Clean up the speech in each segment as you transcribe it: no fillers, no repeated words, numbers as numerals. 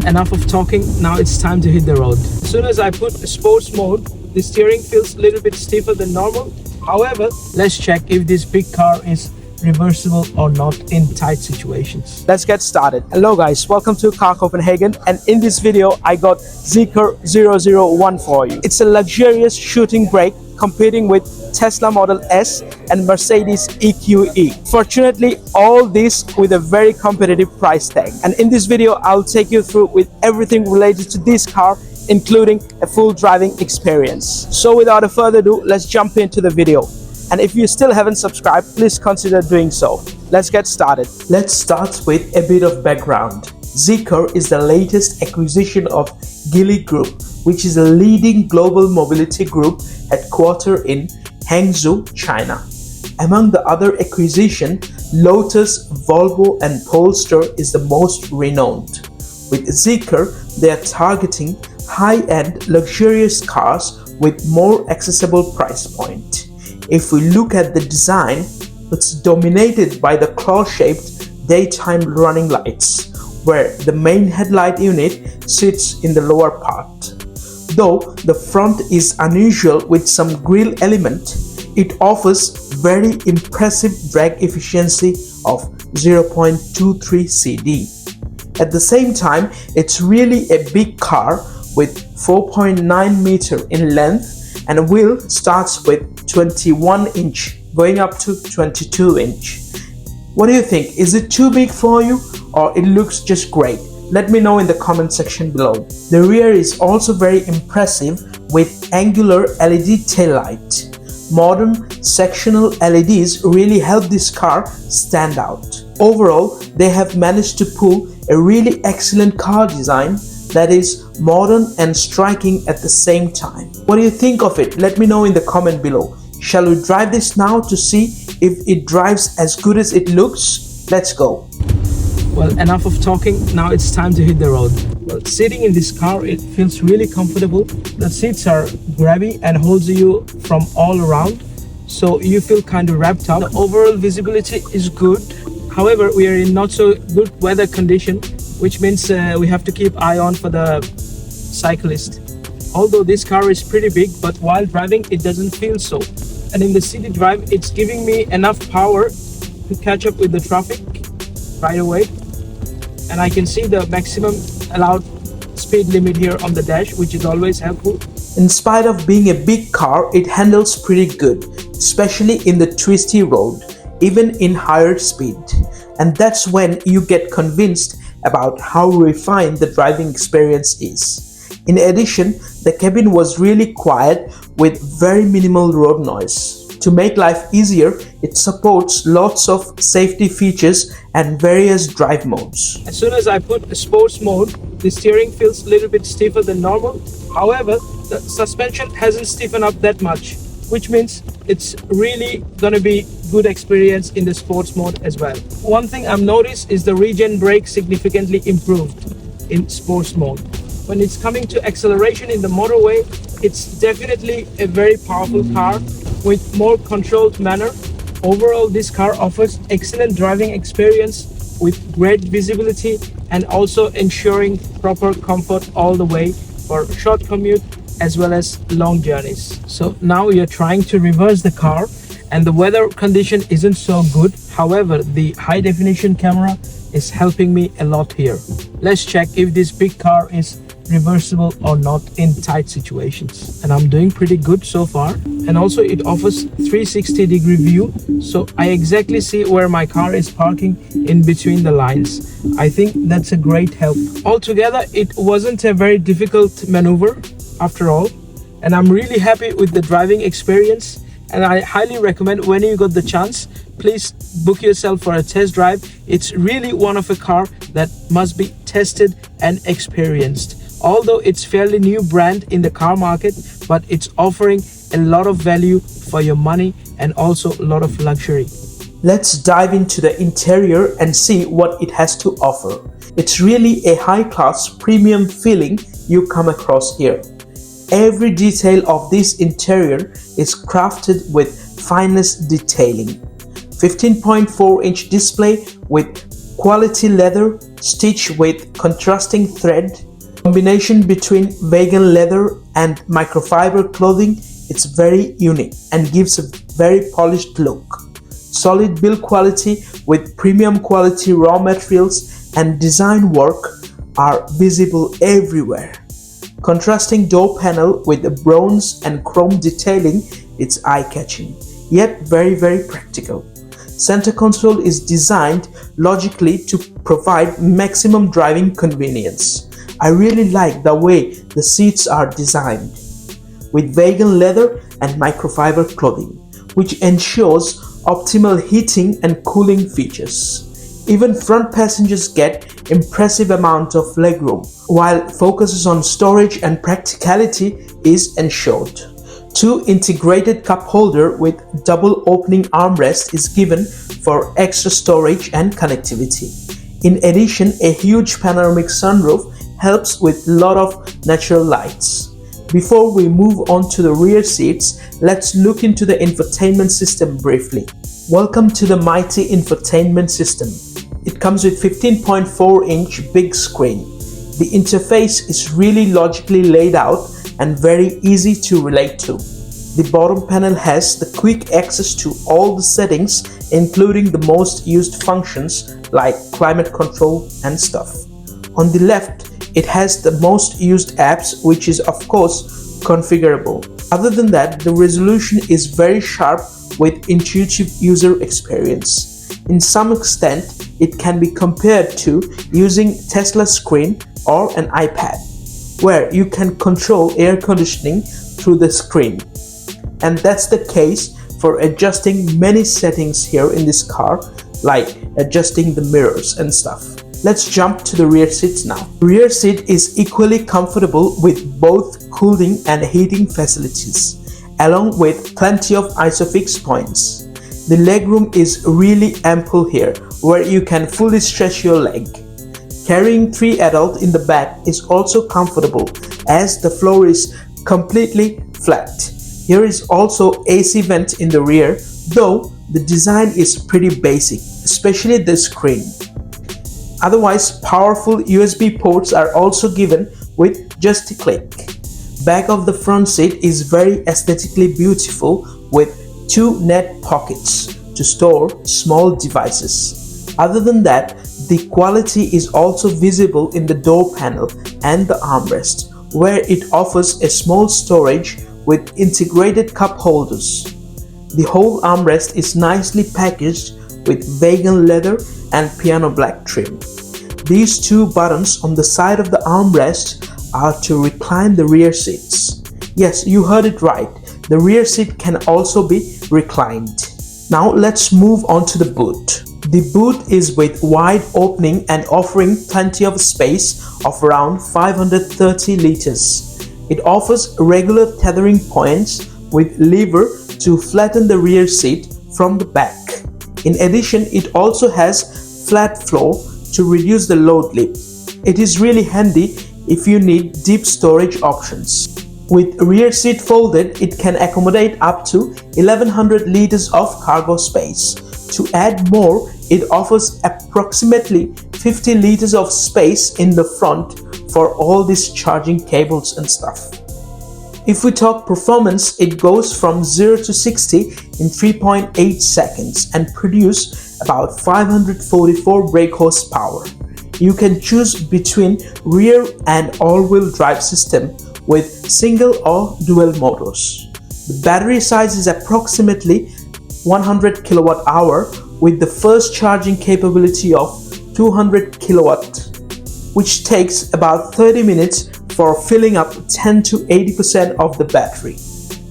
enough of talking. Now it's time to hit the road. As soon as I put sports mode, the steering feels a little bit stiffer than normal. However, let's check if this big car is reversible or not in tight situations. Let's get started. Hello guys, welcome to Car Copenhagen, and in this video I got Zeekr 001 for you. It's a luxurious shooting brake competing with Tesla Model S and Mercedes EQE. Fortunately, all this with a very competitive price tag. And in this video, I'll take you through with everything related to this car, including a full driving experience. So without a further ado, let's jump into the video. And if you still haven't subscribed, please consider doing so. Let's get started. Let's start with a bit of background. Zeekr is the latest acquisition of Geely Group, which is a leading global mobility group headquartered in Hangzhou, China. Among the other acquisitions, Lotus, Volvo and Polestar is the most renowned. With Zeekr, they are targeting high-end luxurious cars with more accessible price point. If we look at the design, it's dominated by the claw-shaped daytime running lights, where the main headlight unit sits in the lower part. Though the front is unusual with some grille element, it offers very impressive drag efficiency of 0.23 CD. At the same time, it's really a big car with 4.9 meter in length, and a wheel starts with 21 inch going up to 22 inch. What do you think? Is it too big for you, or it looks just great? Let me know in the comment section below. The rear is also very impressive with angular LED taillight. Modern sectional LEDs really help this car stand out. Overall, they have managed to pull a really excellent car design that is modern and striking at the same time. What do you think of it? Let me know in the comment below. Shall we drive this now to see if it drives as good as it looks? Let's go. Well, enough of talking. Now it's time to hit the road. Well, sitting in this car, it feels really comfortable. The seats are grabby and holds you from all around, so you feel kind of wrapped up. The overall visibility is good. However, we are in not so good weather condition, which means we have to keep eye on for the cyclist. Although this car is pretty big, but while driving it doesn't feel so. And in the city drive, it's giving me enough power to catch up with the traffic right away. And I can see the maximum allowed speed limit here on the dash, which is always helpful. In spite of being a big car, it handles pretty good, especially in the twisty road, even in higher speed. And that's when you get convinced about how refined the driving experience is. In addition, the cabin was really quiet with very minimal road noise. To make life easier, it supports lots of safety features and various drive modes. As soon as I put sports mode, the steering feels a little bit stiffer than normal. However, the suspension hasn't stiffened up that much, which means it's really gonna be good experience in the sports mode as well. One thing I've noticed is the regen brake significantly improved in sports mode. When it's coming to acceleration in the motorway, it's definitely a very powerful car with more controlled manner. Overall, this car offers excellent driving experience with great visibility and also ensuring proper comfort all the way for short commute as well as long journeys. So now we are trying to reverse the car, and the weather condition isn't so good. However, the high definition camera is helping me a lot here. Let's check if this big car is reversible or not in tight situations. And I'm doing pretty good so far. And also it offers 360-degree view, so I exactly see where my car is parking in between the lines. I think that's a great help. Altogether, it wasn't a very difficult maneuver after all, and I'm really happy with the driving experience. And I highly recommend, when you got the chance, please book yourself for a test drive. It's really one of a car that must be tested and experienced. Although it's fairly new brand in the car market, but it's offering a lot of value for your money and also a lot of luxury. Let's dive into the interior and see what it has to offer. It's really a high-class premium feeling you come across here. Every detail of this interior is crafted with finest detailing. 15.4-inch display with quality leather stitched with contrasting thread. Combination between vegan leather and microfiber clothing, it's very unique and gives a very polished look. Solid build quality with premium quality raw materials and design work are visible everywhere. Contrasting door panel with the bronze and chrome detailing, it's eye-catching, yet very practical. Center console is designed logically to provide maximum driving convenience. I really like the way the seats are designed with vegan leather and microfiber clothing, which ensures optimal heating and cooling features. Even front passengers get impressive amount of legroom, while focuses on storage and practicality is ensured. 2 integrated cup holder with double opening armrest is given for extra storage and connectivity. In addition, a huge panoramic sunroof helps with a lot of natural lights. Before we move on to the rear seats, let's look into the infotainment system briefly. Welcome to the mighty infotainment system. It comes with 15.4-inch big screen. The interface is really logically laid out and very easy to relate to. The bottom panel has the quick access to all the settings, including the most used functions like climate control and stuff. On the left, it has the most used apps, which is of course configurable. Other than that, the resolution is very sharp with intuitive user experience. In some extent, it can be compared to using Tesla screen or an iPad, where you can control air conditioning through the screen. And that's the case for adjusting many settings here in this car, like adjusting the mirrors and stuff. Let's jump to the rear seats now. Rear seat is equally comfortable with both cooling and heating facilities, along with plenty of isofix points. The legroom is really ample here, where you can fully stretch your leg. Carrying 3 adults in the back is also comfortable, as the floor is completely flat. Here is also AC vent in the rear, though the design is pretty basic, especially the screen. Otherwise, powerful USB ports are also given with just a click. Back of the front seat is very aesthetically beautiful with 2 net pockets to store small devices. Other than that, the quality is also visible in the door panel and the armrest, where it offers a small storage with integrated cup holders. The whole armrest is nicely packaged with vegan leather and piano black trim. These 2 buttons on the side of the armrest are to recline the rear seats. Yes, you heard it right. The rear seat can also be reclined. Now let's move on to the boot. The boot is with wide opening and offering plenty of space of around 530 liters. It offers regular tethering points with lever to flatten the rear seat from the back. In addition, it also has flat floor to reduce the load lip. It is really handy if you need deep storage options. With rear seat folded, it can accommodate up to 1100 liters of cargo space. To add more, it offers approximately 50 liters of space in the front for all these charging cables and stuff. If we talk performance, it goes from 0 to 60 in 3.8 seconds and produce about 544 brake horsepower. You can choose between rear and all-wheel drive system with single or dual motors. The battery size is approximately 100 kilowatt hour with the first charging capability of 200 kilowatt, which takes about 30 minutes for filling up 10 to 80% of the battery.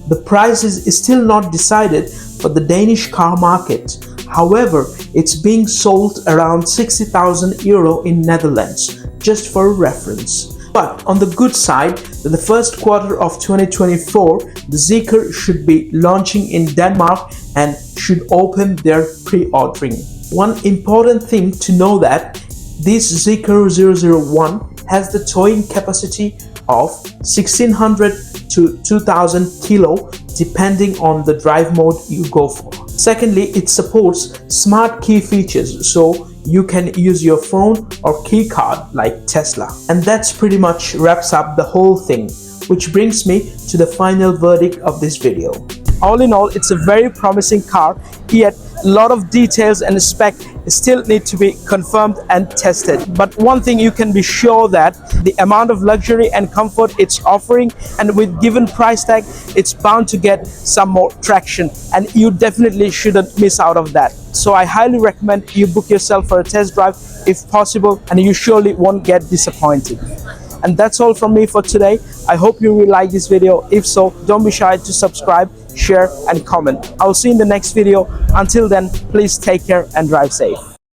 The price is still not decided for the Danish car market. However, it's being sold around 60,000 euro in Netherlands, just for reference. But on the good side, in the first quarter of 2024, the Zeekr should be launching in Denmark and should open their pre-ordering. One important thing to know that this Zeekr 001 has the towing capacity of 1600 to 2000 kilo depending on the drive mode you go for. Secondly, it supports smart key features, so you can use your phone or key card like Tesla. And that's pretty much wraps up the whole thing, which brings me to the final verdict of this video. All in all, it's a very promising car, yet a lot of details and spec still need to be confirmed and tested. But one thing you can be sure, that the amount of luxury and comfort it's offering, and with given price tag, it's bound to get some more traction, and you definitely shouldn't miss out of that. So I highly recommend you book yourself for a test drive if possible, and you surely won't get disappointed. And that's all from me for today. I hope you will like this video. If so, don't be shy to subscribe, share and comment. I'll see you in the next video. Until then, please take care and drive safe.